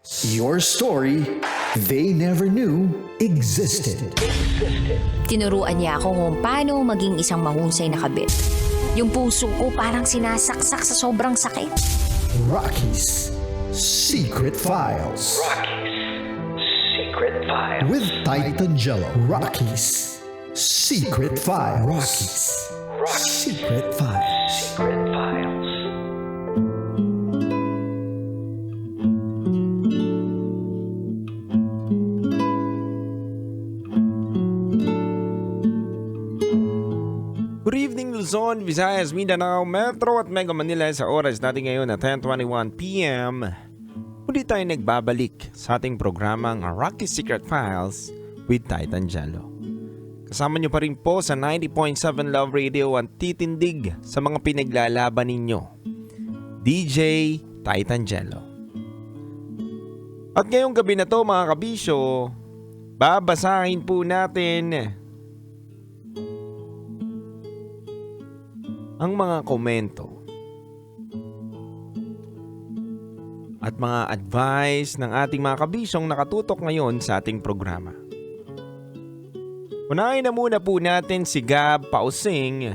Your story they never knew existed. Tinuruan niya ako kung paano maging isang mahusay na kabit. Yung puso ko parang sinasaksak sa sobrang sakit. Rocky's Secret Files. With Titan Jello. Rocky's Secret Files. Rocky's Secret Files. Good evening Luzon, Visayas, Mindanao, Metro at Mega Manila sa oras natin ngayon na 10:21 PM. Muli tayo nagbabalik sa ating programang Rocky Secret Files with Titan Jello. Kasama niyo pa rin po sa 90.7 Love Radio ang titindig sa mga pinaglalaban ninyo. DJ Titan Jello. At ngayong gabi na to mga kabisyo, babasahin po natin ang mga komento at mga advice ng ating mga kabisyong nakatutok ngayon sa ating programa. Unahin na muna po natin si Gab Pausing.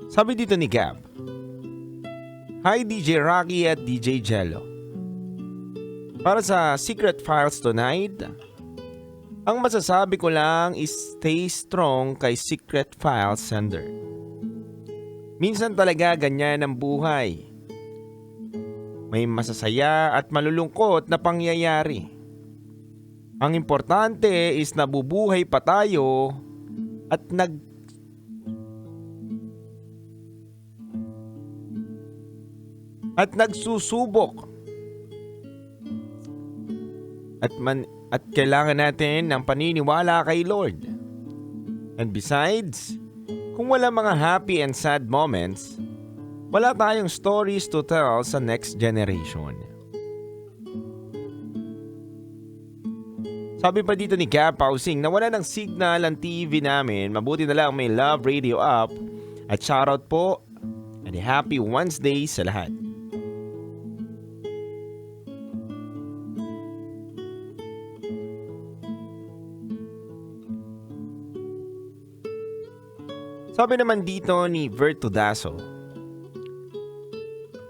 Sabi dito ni Gab, "Hi DJ Rocky at DJ Jello. Para sa Secret Files tonight, ang masasabi ko lang is stay strong kay Secret Files sender. Minsan talaga ganyan ang buhay. May masasaya at malulungkot na pangyayari. Ang importante is nabubuhay pa tayo at nagsusubok. At kailangan natin ng paniniwala kay Lord. And besides, kung wala mga happy and sad moments, wala tayong stories to tell sa next generation." Sabi pa dito ni Gab Pausing na wala ng signal ang TV namin, mabuti na lang may Love Radio app at shoutout po and happy Wednesday sa lahat. Sabi naman dito ni Vertudaso,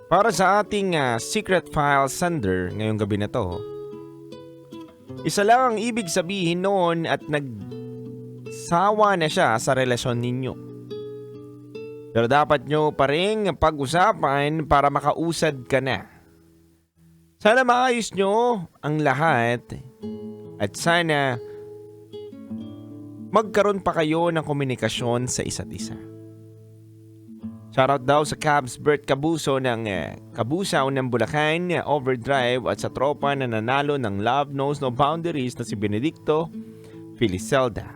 para sa ating Secret File sender ngayong gabi na to, isa lang ang ibig sabihin noon at nagsawa na siya sa relasyon ninyo. Pero dapat nyo pa rin pag-usapan para makausad ka na. Sana maayos nyo ang lahat at sana magkaroon pa kayo ng komunikasyon sa isa't isa. Shoutout daw sa Cavs Bert Cabuso ng Kabusaw ng Bulacan, Overdrive at sa tropa na nanalo ng Love Knows No Boundaries na si Benedicto Filicelda.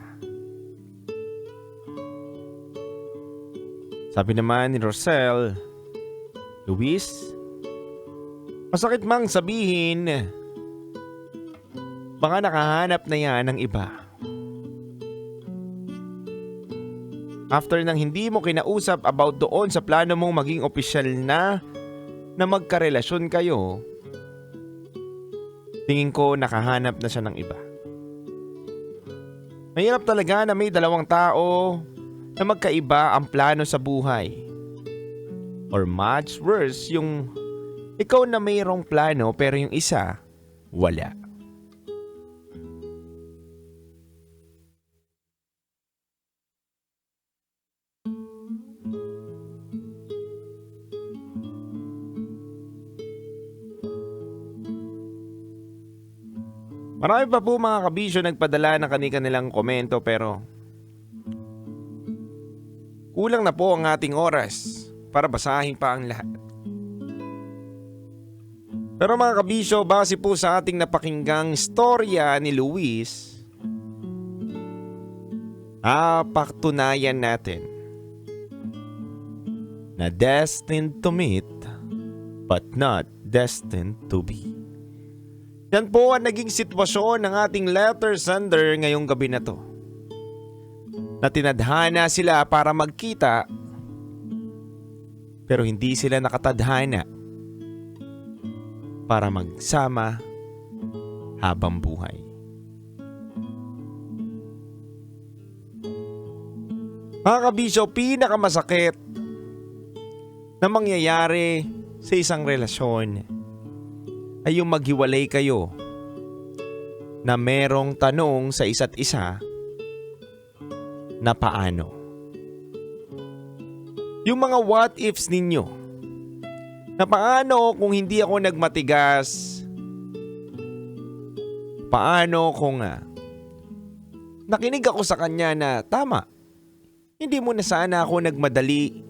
Sabi naman ni Rosel, "Luis, masakit mang sabihin, baka nakahanap na yan ng iba. After nang hindi mo kinausap about doon sa plano mong maging opisyal na magkarelasyon kayo, tingin ko nakahanap na siya ng iba. Mahirap talaga na may dalawang tao na magkaiba ang plano sa buhay. Or much worse, yung ikaw na mayroong plano pero yung isa, wala." Marami pa po mga kabisyo nagpadala ng kanilang komento pero kulang na po ang ating oras para basahin pa ang lahat. Pero mga kabisyo, base po sa ating napakinggang storya ni Luis, paktunayan natin na destined to meet but not destined to be. Yan po ang naging sitwasyon ng ating letter sender ngayong gabi na to. Na tinadhana sila para magkita pero hindi sila nakatadhana. para magsama habang buhay. Mga kabisyo, pinakamasakit na mangyayari sa isang relasyon ay yung maghiwalay kayo na merong tanong sa isa't isa na paano. Yung mga what ifs ninyo na paano kung hindi ako nagmatigas, paano kung nakinig ako sa kanya na tama, hindi mo na sana ako nagmadali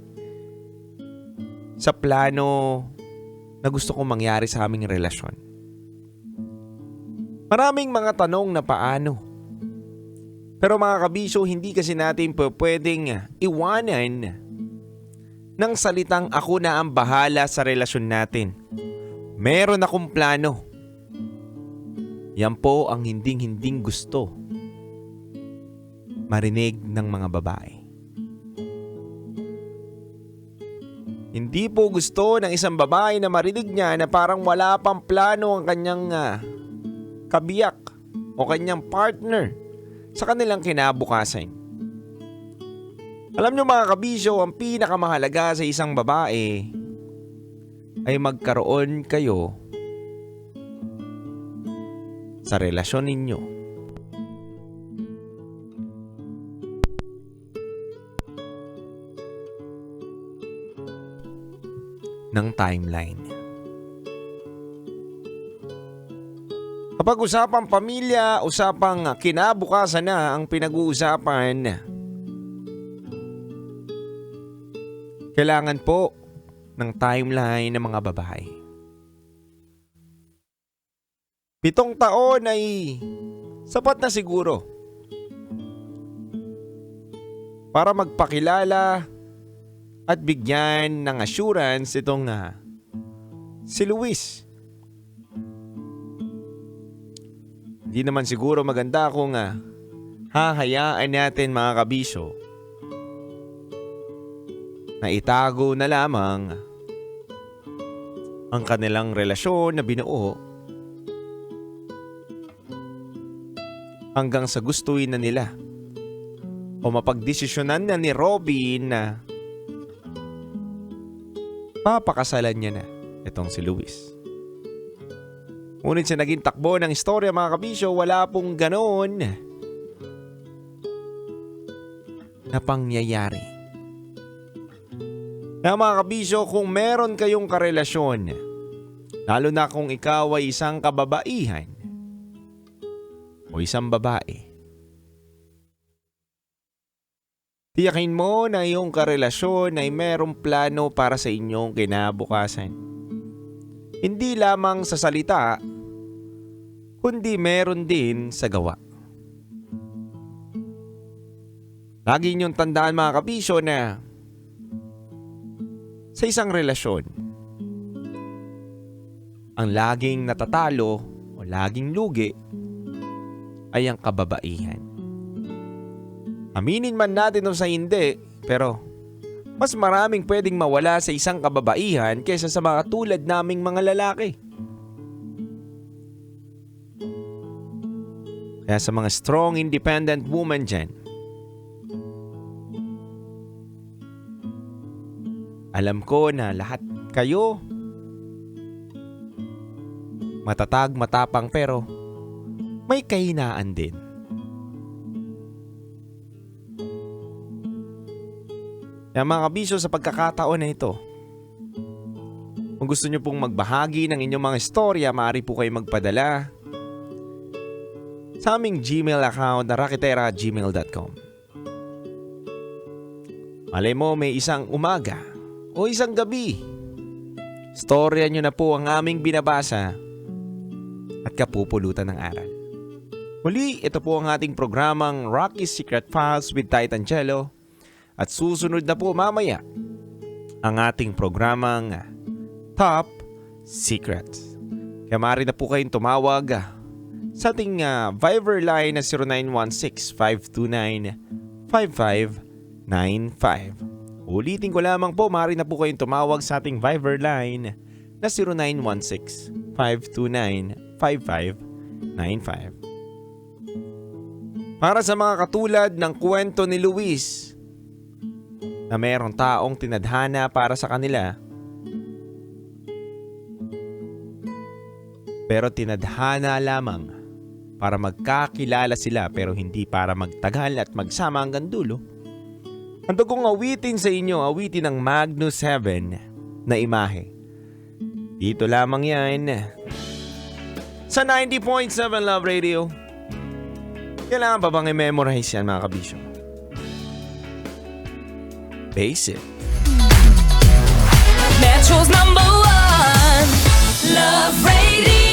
sa plano na gusto kong mangyari sa aming relasyon. Maraming mga tanong na paano. Pero mga kabisyo, hindi kasi natin pwedeng iwanan ng salitang ako na ang bahala sa relasyon natin. Meron akong plano. Yan po ang hinding-hinding gusto marinig ng mga babae. Hindi po gusto ng isang babae na marinig niya na parang wala pang plano ang kanyang kabiyak o kanyang partner sa kanilang kinabukasan. Alam niyo mga kabisyo, ang pinakamahalaga sa isang babae ay magkaroon kayo sa relasyon ninyo ng timeline. Kapag usapang pamilya, usapang kinabukasan na ang pinag-uusapan, kailangan po ng timeline ng mga babae. 7 taon ay sapat na siguro para magpakilala at bigyan ng assurance itong si Luis. Hindi naman siguro maganda kung hahayaan natin mga kabisyo na itago na lamang ang kanilang relasyon na binuo hanggang sa gustuin na nila o mapagdesisyonan na ni Robin na papakasalan niya na itong si Luis. Ngunit sa naging takbo ng istorya mga kabisyo, wala pong ganoon na pangyayari. Na mga kabisyo, kung meron kayong karelasyon, lalo na kung ikaw ay isang kababaihan o isang babae, tiyakin mo na iyong karelasyon ay merong plano para sa inyong kinabukasan. Hindi lamang sa salita, kundi meron din sa gawa. Lagi niyong tandaan mga kabisyo na sa isang relasyon, ang laging natatalo o laging lugi ay ang kababaihan. Aminin man natin o sa hindi, pero mas maraming pwedeng mawala sa isang kababaihan kaysa sa mga tulad naming mga lalaki. Kaya sa mga strong, independent woman dyan, alam ko na lahat kayo matatag, matapang, pero may kahinaan din. Kaya mga kabisyo, sa pagkakataon na ito, kung gusto nyo pong magbahagi ng inyong mga istorya, maaari po kayo magpadala sa aming Gmail account na raketera@gmail.com. Malay mo may isang umaga o isang gabi, istorya nyo na po ang aming binabasa at kapupulutan ng aral. Muli, ito po ang ating programang Rocky's Secret Files with Titan Jello. At susunod na po mamaya ang ating programang Top Secrets. Kaya maaari na po kayong tumawag sa ating Viber line na 0916-529-5595. Ulitin ko lamang po, maaari na po kayong tumawag sa ating Viber line na 0917-529-5595. Para sa mga katulad ng kwento ni Luis na mayroong taong tinadhana para sa kanila, pero tinadhana lamang para magkakilala sila pero hindi para magtagal at magsama hanggang dulo. Handa kong awitin sa inyo, awitin ng Magnus Heaven na imahe. Dito lamang yan sa 90.7 Love Radio. Kailangan pa bang i-memorize yan mga kabisyo? Basic. Metro's #1 Love Radio.